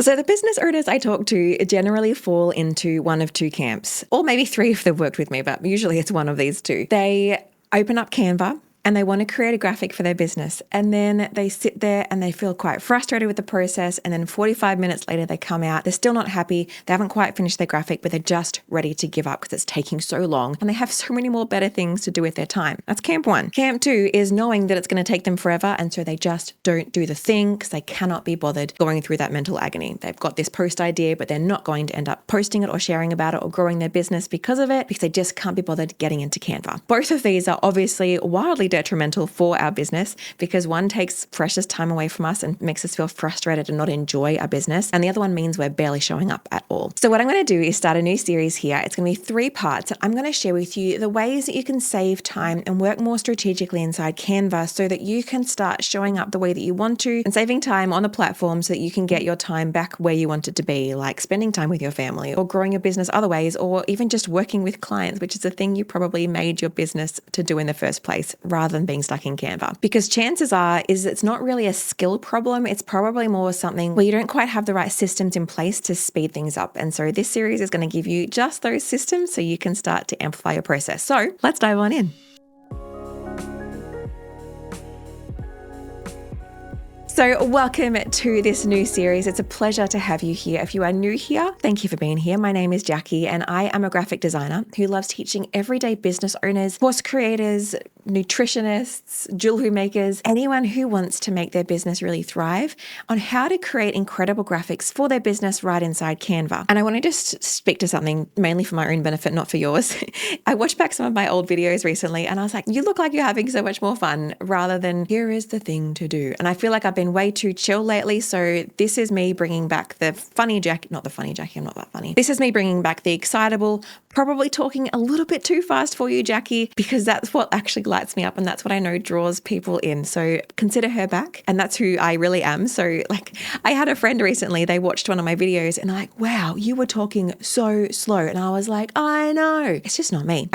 So the business owners I talk to generally fall into one of two camps, or maybe three if they've worked with me, but usually it's one of these two. They open up Canva and they want to create a graphic for their business. And then they sit there and they feel quite frustrated with the process. And then 45 minutes later, they come out. They're still not happy. They haven't quite finished their graphic, but they're just ready to give up because it's taking so long. And they have so many more better things to do with their time. That's camp one. Camp two is knowing that it's going to take them forever. And so they just don't do the thing because they cannot be bothered going through that mental agony. They've got this post idea, but they're not going to end up posting it or sharing about it or growing their business because of it, because they just can't be bothered getting into Canva. Both of these are obviously wildly detrimental for our business because one takes precious time away from us and makes us feel frustrated and not enjoy our business. And the other one means we're barely showing up at all. So what I'm going to do is start a new series here. It's going to be 3 parts. I'm going to share with you the ways that you can save time and work more strategically inside Canva so that you can start showing up the way that you want to and saving time on the platform so that you can get your time back where you want it to be, like spending time with your family or growing your business other ways, or even just working with clients, which is the thing you probably made your business to do in the first place, rather than being stuck in Canva. Because chances are is it's not really a skill problem. It's probably more something where you don't quite have the right systems in place to speed things up. And so this series is going to give you just those systems so you can start to amplify your process. So let's dive on in. So welcome to this new series. It's a pleasure to have you here. If you are new here, thank you for being here. My name is Jacqui and I am a graphic designer who loves teaching everyday business owners, course creators, nutritionists, jewelry makers, anyone who wants to make their business really thrive on how to create incredible graphics for their business right inside Canva. And I want to just speak to something mainly for my own benefit, not for yours. I watched back some of my old videos recently and I was like, you look like you're having so much more fun rather than here is the thing to do. And I feel like I've been way too chill lately. So this is me bringing back the funny Jacqui, not the funny Jacqui, I'm not that funny. This is me bringing back the excitable, probably talking a little bit too fast for you, Jacqui, because that's what actually lights me up and that's what I know draws people in. So consider her back and that's who I really am. So like I had a friend recently, they watched one of my videos and they're like, wow, you were talking so slow. And I was like, I know, it's just not me.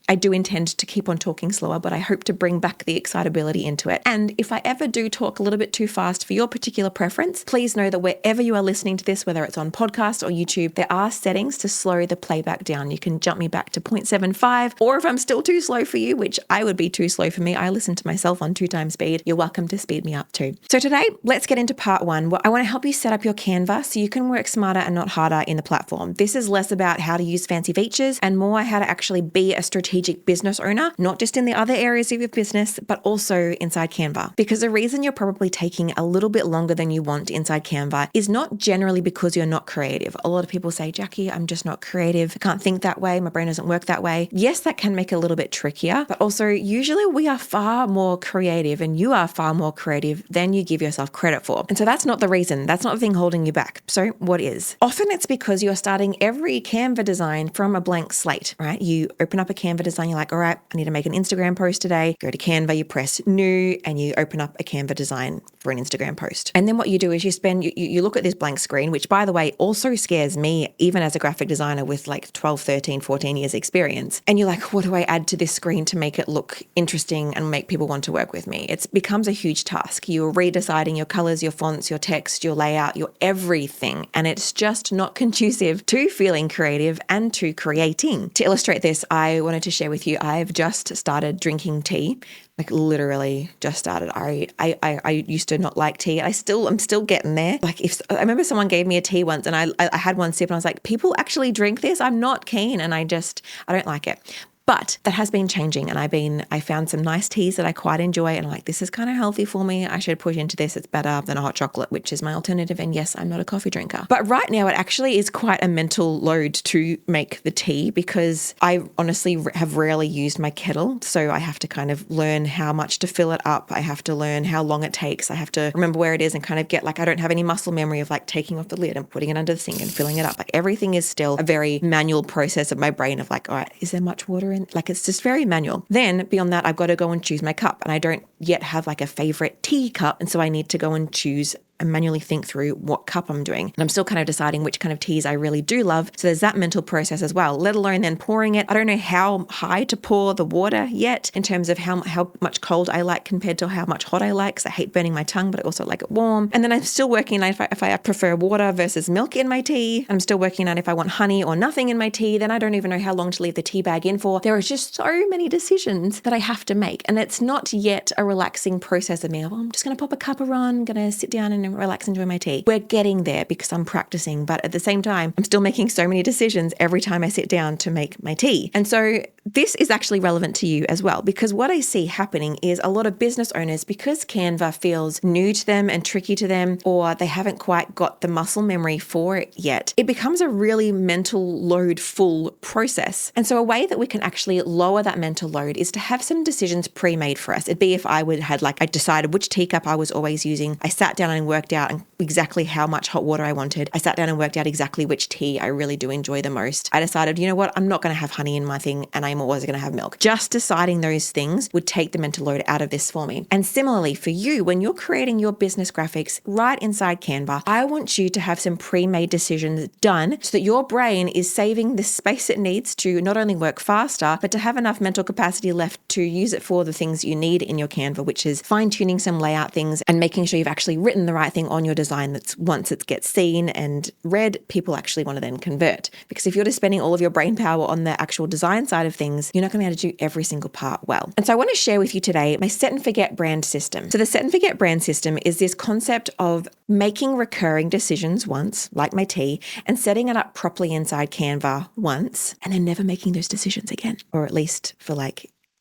I do intend to keep on talking slower, but I hope to bring back the excitability into it. And if I ever do talk a little bit too fast for your particular preference, please know that wherever you are listening to this, whether it's on podcast or YouTube, there are settings to slow the playback down. You can jump me back to 0.75, or if I'm still too slow for you, which I would be too slow for me, I listen to myself on 2 times speed, you're welcome to speed me up too. So today, let's get into part 1. I want to help you set up your Canva so you can work smarter and not harder in the platform. This is less about how to use fancy features and more how to actually be a strategic business owner, not just in the other areas of your business, but also inside Canva. Because the reason you're probably taking a little bit longer than you want inside Canva is not generally because you're not creative. A lot of people say, Jacqui, I'm just not creative. I can't think that way. My brain doesn't work that way. Yes, that can make it a little bit trickier, but also usually we are far more creative and you are far more creative than you give yourself credit for. And so that's not the reason. That's not the thing holding you back. So what is? Often it's because you're starting every Canva design from a blank slate, right? You open up a Canva design, you're like, all right, I need to make an Instagram post today. Go to Canva, you press new, and you open up a Canva design for an Instagram post. And then what you do is you look at this blank screen, which by the way, also scares me, even as a graphic designer with like 12, 13, 14 years experience. And you're like, what do I add to this screen to make it look interesting and make people want to work with me? It becomes a huge task. You're redeciding your colors, your fonts, your text, your layout, your everything. And it's just not conducive to feeling creative and to creating. To illustrate this, I wanted to share with you, I've just started drinking tea, like literally just started. I used to not like tea. I'm still getting there. Like I remember someone gave me a tea once and I had one sip and I was like, people actually drink this? I'm not keen. And I don't like it. But that has been changing and I found some nice teas that I quite enjoy and I'm like, this is kind of healthy for me. I should push into this. It's better than a hot chocolate, which is my alternative. And yes, I'm not a coffee drinker. But right now it actually is quite a mental load to make the tea because I honestly have rarely used my kettle. So I have to kind of learn how much to fill it up. I have to learn how long it takes. I have to remember where it is and kind of get I don't have any muscle memory of like taking off the lid and putting it under the sink and filling it up. Like everything is still a very manual process of my brain of like, all right, is there much water in? Like it's just very manual. Then beyond that, I've got to go and choose my cup and I don't yet have like a favorite tea cup. And so I need to go and choose and manually think through what cup I'm doing. And I'm still kind of deciding which kind of teas I really do love. So there's that mental process as well, let alone then pouring it. I don't know how high to pour the water yet in terms of how much cold I like compared to how much hot I like, because I hate burning my tongue, but I also like it warm. And then I'm still working on if I prefer water versus milk in my tea. I'm still working on if I want honey or nothing in my tea. Then I don't even know how long to leave the tea bag in for. There are just so many decisions that I have to make. And it's not yet a relaxing process of me. Oh, I'm just going to pop a cuppa on, I'm going to sit down and relax, enjoy my tea. We're getting there because I'm practicing, but at the same time, I'm still making so many decisions every time I sit down to make my tea. And so this is actually relevant to you as well, because what I see happening is a lot of business owners, because Canva feels new to them and tricky to them, or they haven't quite got the muscle memory for it yet, it becomes a really mental load full process. And so a way that we can actually lower that mental load is to have some decisions pre-made for us. It'd be if I decided which teacup I was always using. I sat down and worked out exactly how much hot water I wanted. I sat down and worked out exactly which tea I really do enjoy the most. I decided, you know what, I'm not going to have honey in my thing and I'm always going to have milk. Just deciding those things would take the mental load out of this for me. And similarly for you, when you're creating your business graphics right inside Canva, I want you to have some pre-made decisions done so that your brain is saving the space it needs to not only work faster, but to have enough mental capacity left to use it for the things you need in your Canva, which is fine-tuning some layout things and making sure you've actually written the right thing on your design that's once it gets seen and read, people actually want to then convert. Because if you're just spending all of your brain power on the actual design side of things, you're not going to be able to do every single part well. And so I want to share with you today my set and forget brand system. So the set and forget brand system is this concept of making recurring decisions once, like my tea, and setting it up properly inside Canva once, and then never making those decisions again, or at least for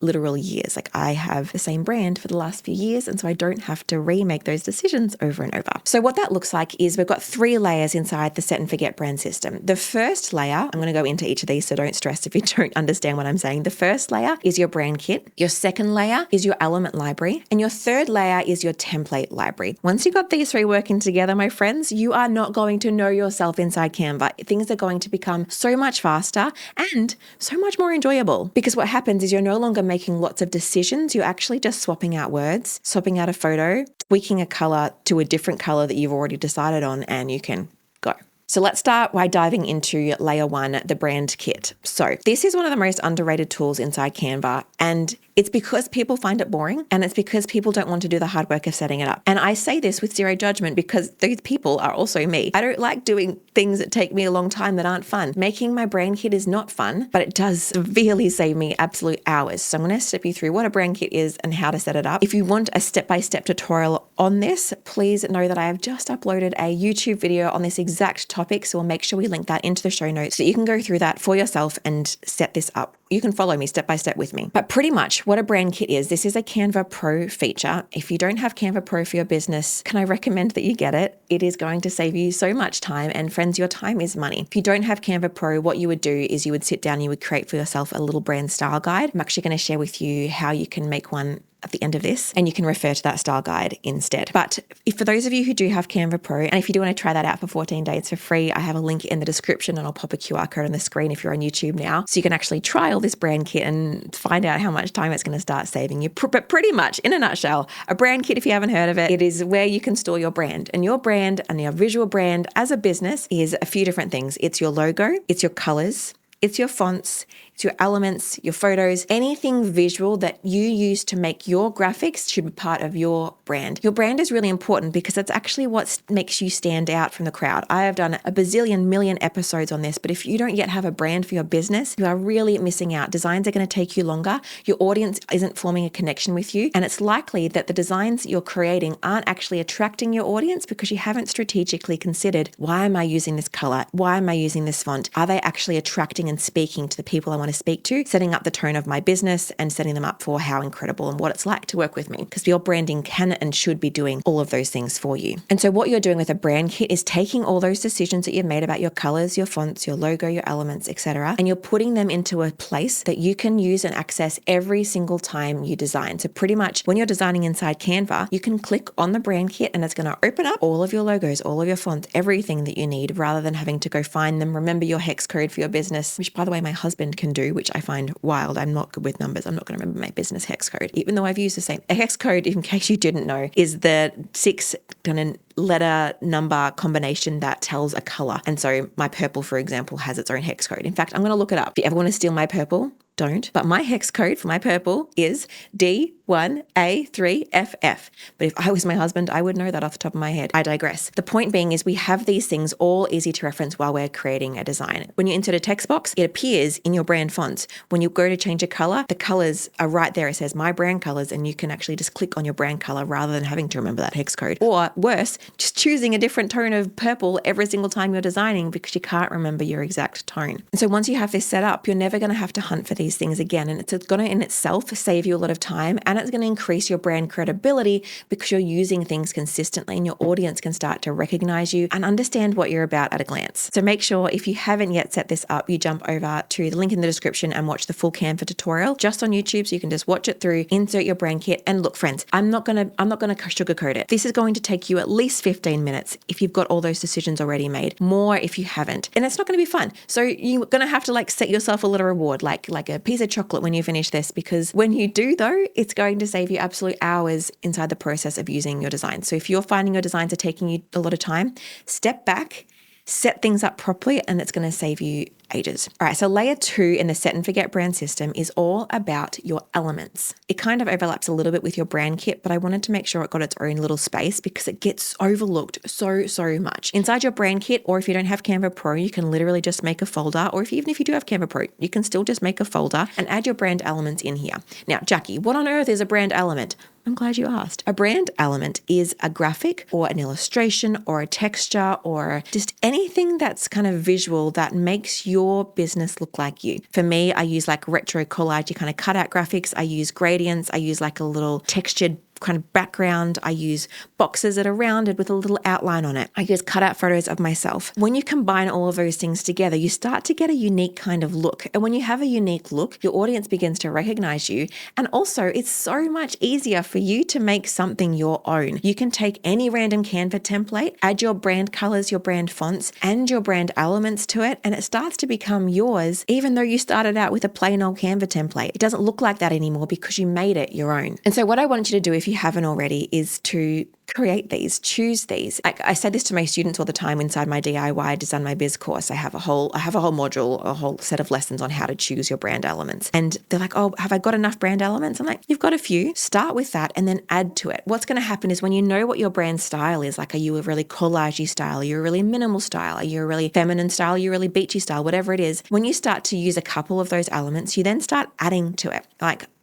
literal years. I have the same brand for the last few years, and so I don't have to remake those decisions over and over. So what that looks like is we've got 3 layers inside the set and forget brand system. The first layer, I'm going to go into each of these, so don't stress if you don't understand what I'm saying. The first layer is your brand kit. Your second layer is your element library. And your third layer is your template library. Once you've got these 3 working together, my friends, you are not going to know yourself inside Canva. Things are going to become so much faster and so much more enjoyable, because what happens is you're no longer making lots of decisions. You're actually just swapping out words, swapping out a photo, tweaking a color to a different color that you've already decided on, and you can go. So let's start by diving into layer 1, the brand kit. So this is one of the most underrated tools inside Canva, and it's because people find it boring, and it's because people don't want to do the hard work of setting it up. And I say this with zero judgment because those people are also me. I don't like doing things that take me a long time that aren't fun. Making my brand kit is not fun, but it does severely save me absolute hours. So I'm going to step you through what a brand kit is and how to set it up. If you want a step-by-step tutorial on this, please know that I have just uploaded a YouTube video on this exact topic. So we'll make sure we link that into the show notes so you can go through that for yourself and set this up. You can follow me step by step with me. But pretty much what a brand kit is, this is a Canva Pro feature. If you don't have Canva Pro for your business, can I recommend that you get it? It is going to save you so much time. And friends, your time is money. If you don't have Canva Pro, what you would do is you would sit down, you would create for yourself a little brand style guide. I'm actually going to share with you how you can make one at the end of this, and you can refer to that style guide instead. But if for those of you who do have Canva Pro, and if you do want to try that out for 14 days for free, I have a link in the description, and I'll pop a QR code on the screen if you're on YouTube now, so you can actually trial this brand kit and find out how much time it's going to start saving you. But pretty much, in a nutshell, a brand kit, if you haven't heard of it, it is where you can store your brand. And your brand and your visual brand as a business is a few different things. It's your logo, it's your colors, it's your fonts, it's your elements, your photos, anything visual that you use to make your graphics should be part of your brand. Your brand is really important because it's actually what makes you stand out from the crowd. I have done a bazillion million episodes on this, but if you don't yet have a brand for your business, you are really missing out. Designs are going to take you longer. Your audience isn't forming a connection with you. And it's likely that the designs you're creating aren't actually attracting your audience because you haven't strategically considered, why am I using this color? Why am I using this font? Are they actually attracting and speaking to the people I want to speak to, setting up the tone of my business and setting them up for how incredible and what it's like to work with me, because your branding can and should be doing all of those things for you. And so what you're doing with a brand kit is taking all those decisions that you've made about your colors, your fonts, your logo, your elements, etc., and you're putting them into a place that you can use and access every single time you design. So pretty much when you're designing inside Canva, you can click on the brand kit and it's going to open up all of your logos, all of your fonts, everything that you need, rather than having to go find them, remember your hex code for your business, which by the way, my husband can do do, which I find wild. I'm not good with numbers. I'm not going to remember my business hex code, even though I've used the same. A hex code, in case you didn't know, is the 6 kind of letter number combination that tells a color. And so my purple, for example, has its own hex code. In fact, I'm going to look it up. If you ever want to steal my purple, don't. But my hex code for my purple is D1A3FF. But if I was my husband, I would know that off the top of my head. I digress. The point being is we have these things all easy to reference while we're creating a design. When you insert a text box, it appears in your brand fonts. When you go to change a color, the colors are right there. It says my brand colors, and you can actually just click on your brand color rather than having to remember that hex code. Or worse, just choosing a different tone of purple every single time you're designing because you can't remember your exact tone. And so once you have this set up, you're never going to have to hunt for these things again. And it's going to in itself save you a lot of time, and it's going to increase your brand credibility because you're using things consistently and your audience can start to recognize you and understand what you're about at a glance. So make sure if you haven't yet set this up, you jump over to the link in the description and watch the full Canva tutorial just on YouTube, so you can just watch it through, insert your brand kit. And look, friends, I'm not going to sugarcoat it. This is going to take you at least 15 minutes if you've got all those decisions already made, more if you haven't. And it's not going to be fun. So you're going to have to set yourself a little reward, like a piece of chocolate when you finish this, because when you do though, it's going to save you absolute hours inside the process of using your design. So if you're finding your designs are taking you a lot of time, step back, set things up properly, and it's going to save you ages. All right, so layer 2 in the set and forget brand system is all about your elements. It kind of overlaps a little bit with your brand kit, but I wanted to make sure it got its own little space because it gets overlooked so much. Inside your brand kit, or if you don't have Canva Pro, you can literally just make a folder, or even if you do have Canva Pro, you can still just make a folder and add your brand elements in here. Now, Jacqui, what on earth is a brand element? I'm glad you asked. A brand element is a graphic or an illustration or a texture or just anything that's kind of visual that makes your business look like you. For me, I use retro collage, kind of cut out graphics. I use gradients. I use a little textured kind of background. I use boxes that are rounded with a little outline on it. I use cutout photos of myself. When you combine all of those things together, you start to get a unique kind of look. And when you have a unique look, your audience begins to recognize you. And also, it's so much easier for you to make something your own. You can take any random Canva template, add your brand colors, your brand fonts, and your brand elements to it, and it starts to become yours, even though you started out with a plain old Canva template. It doesn't look like that anymore because you made it your own. And so what I want you to do, if you haven't already, is to create these, choose these. I say this to my students all the time inside my DIY Design My Biz course. I have a whole module, a whole set of lessons on how to choose your brand elements. And they're like, oh, have I got enough brand elements? I'm like, you've got a few. Start with that and then add to it. What's going to happen is when you know what your brand style is, are you a really collagey style? Are you a really minimal style? Are you a really feminine style? Are you a really beachy style? Whatever it is, when you start to use a couple of those elements, you then start adding to it.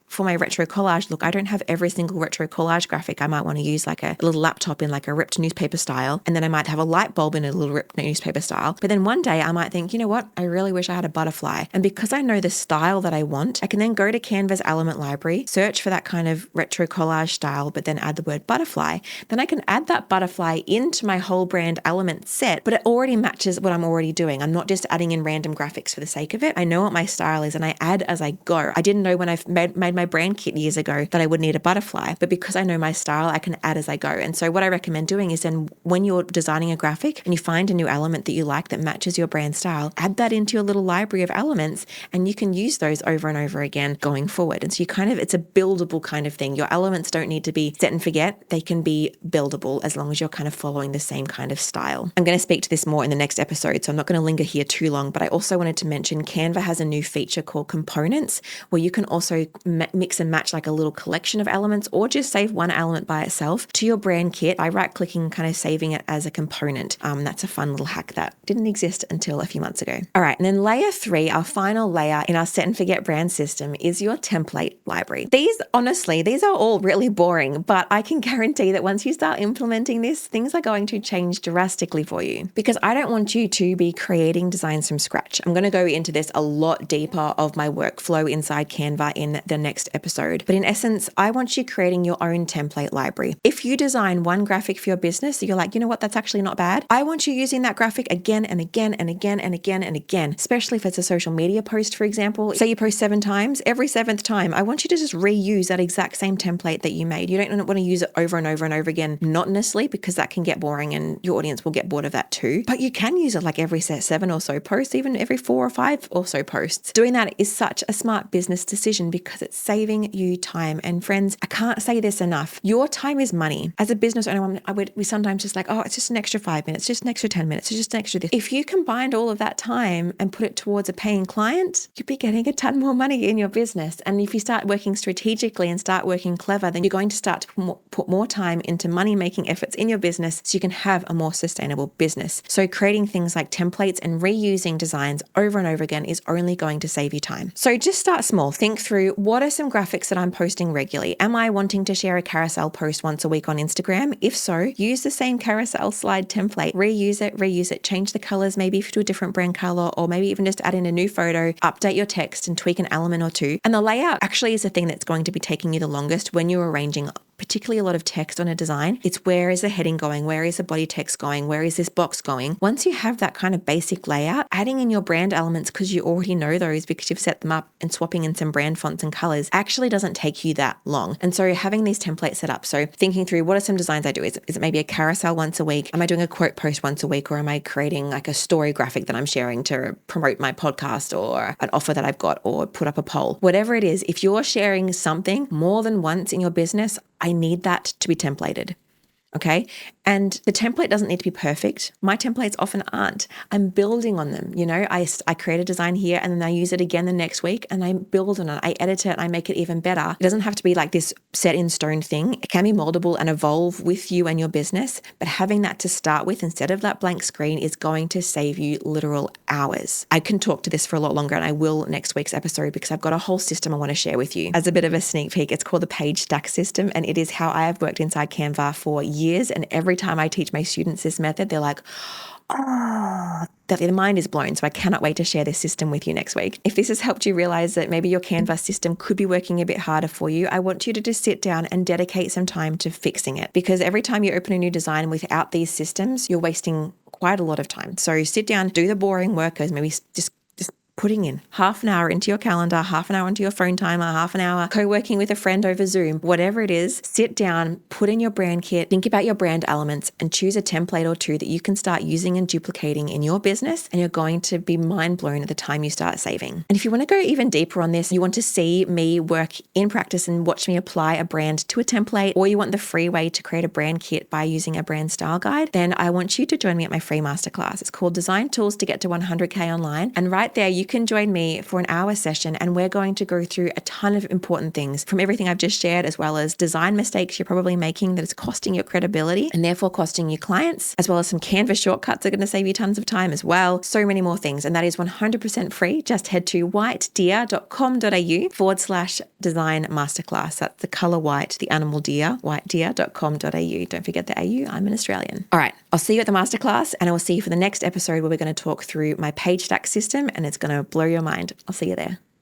For my retro collage look, I don't have every single retro collage graphic. I might want to use a little laptop in a ripped newspaper style, and then I might have a light bulb in a little ripped newspaper style. But then one day I might think, you know what? I really wish I had a butterfly. And because I know the style that I want, I can then go to Canva's element library, search for that kind of retro collage style, but then add the word butterfly. Then I can add that butterfly into my whole brand element set, but it already matches what I'm already doing. I'm not just adding in random graphics for the sake of it. I know what my style is and I add as I go. I didn't know when I've made my brand kit years ago that I would need a butterfly, but because I know my style, I can add as I go. And so what I recommend doing is then when you're designing a graphic and you find a new element that you like that matches your brand style, add that into your little library of elements and you can use those over and over again going forward. And so it's a buildable kind of thing. Your elements don't need to be set and forget. They can be buildable as long as you're kind of following the same kind of style. I'm going to speak to this more in the next episode, so I'm not going to linger here too long, but I also wanted to mention Canva has a new feature called components where you can also mix and match a little collection of elements or just save one element by itself to your brand kit by right-clicking, kind of saving it as a component. That's a fun little hack that didn't exist until a few months ago. All right, and then layer 3, our final layer in our set and forget brand system is your template library. These are all really boring, but I can guarantee that once you start implementing this, things are going to change drastically for you because I don't want you to be creating designs from scratch. I'm going to go into this a lot deeper of my workflow inside Canva in the next next episode. But in essence, I want you creating your own template library. If you design one graphic for your business, so you're like, you know what, that's actually not bad. I want you using that graphic again and again and again and again and again, especially if it's a social media post, for example. Say you post 7 times, every 7th time, I want you to just reuse that exact same template that you made. You don't want to use it over and over and over again monotonously, because that can get boring and your audience will get bored of that too. But you can use it like every 7 or so posts, even every 4 or 5 or so posts. Doing that is such a smart business decision because it's saving you time. And friends, I can't say this enough. Your time is money. As a business owner, we sometimes just like, oh, it's just an extra 5 minutes, just an extra 10 minutes, it's just an extra this. If you combined all of that time and put it towards a paying client, you'd be getting a ton more money in your business. And if you start working strategically and start working clever, then you're going to start to put more time into money-making efforts in your business so you can have a more sustainable business. So creating things like templates and reusing designs over and over again is only going to save you time. So just start small. Think through, what are some graphics that I'm posting regularly? Am I wanting to share a carousel post once a week on Instagram? If so, use the same carousel slide template, reuse it, change the colors maybe to a different brand color, or maybe even just add in a new photo, update your text and tweak an element or two. And the layout actually is the thing that's going to be taking you the longest when you're arranging particularly a lot of text on a design. It's where is the heading going? Where is the body text going? Where is this box going? Once you have that kind of basic layout, adding in your brand elements because you already know those because you've set them up, and swapping in some brand fonts and colors actually doesn't take you that long. And so having these templates set up, so thinking through, what are some designs I do? Is it maybe a carousel once a week? Am I doing a quote post once a week? Or am I creating like a story graphic that I'm sharing to promote my podcast or an offer that I've got, or put up a poll? Whatever it is, if you're sharing something more than once in your business, I need that to be templated. Okay. And the template doesn't need to be perfect. My templates often aren't. I'm building on them. You know, I create a design here and then I use it again the next week and I build on it. I edit it and I make it even better. It doesn't have to be like this set in stone thing. It can be moldable and evolve with you and your business, but having that to start with instead of that blank screen is going to save you literal hours. I can talk to this for a lot longer and I will next week's episode because I've got a whole system I want to share with you. As a bit of a sneak peek, it's called the page stack system, and it is how I have worked inside Canva for years. And every time I teach my students this method, they're like, oh, their mind is blown. So I cannot wait to share this system with you next week. If this has helped you realize that maybe your Canva system could be working a bit harder for you, I want you to just sit down and dedicate some time to fixing it, because every time you open a new design without these systems, you're wasting quite a lot of time. So sit down, do the boring work, as maybe just putting in half an hour into your calendar, half an hour into your phone timer, half an hour co-working with a friend over Zoom, whatever it is, sit down, put in your brand kit, think about your brand elements and choose a template or two that you can start using and duplicating in your business, and you're going to be mind blown at the time you start saving. And if you want to go even deeper on this, you want to see me work in practice and watch me apply a brand to a template, or you want the free way to create a brand kit by using a brand style guide, then I want you to join me at my free masterclass. It's called Design Tools to Get to 100K Online. And right there, you can join me for an hour session and we're going to go through a ton of important things from everything I've just shared, as well as design mistakes you're probably making that is costing your credibility and therefore costing you clients, as well as some Canva shortcuts that are going to save you tons of time as well. So many more things. And that is 100% free. Just head to whitedeer.com.au/design masterclass. That's the color white, the animal deer, whitedeer.com.au. Don't forget the AU. I'm an Australian. All right. I'll see you at the masterclass, and I will see you for the next episode where we're going to talk through my page stack system, and it's going to blow your mind. I'll see you there.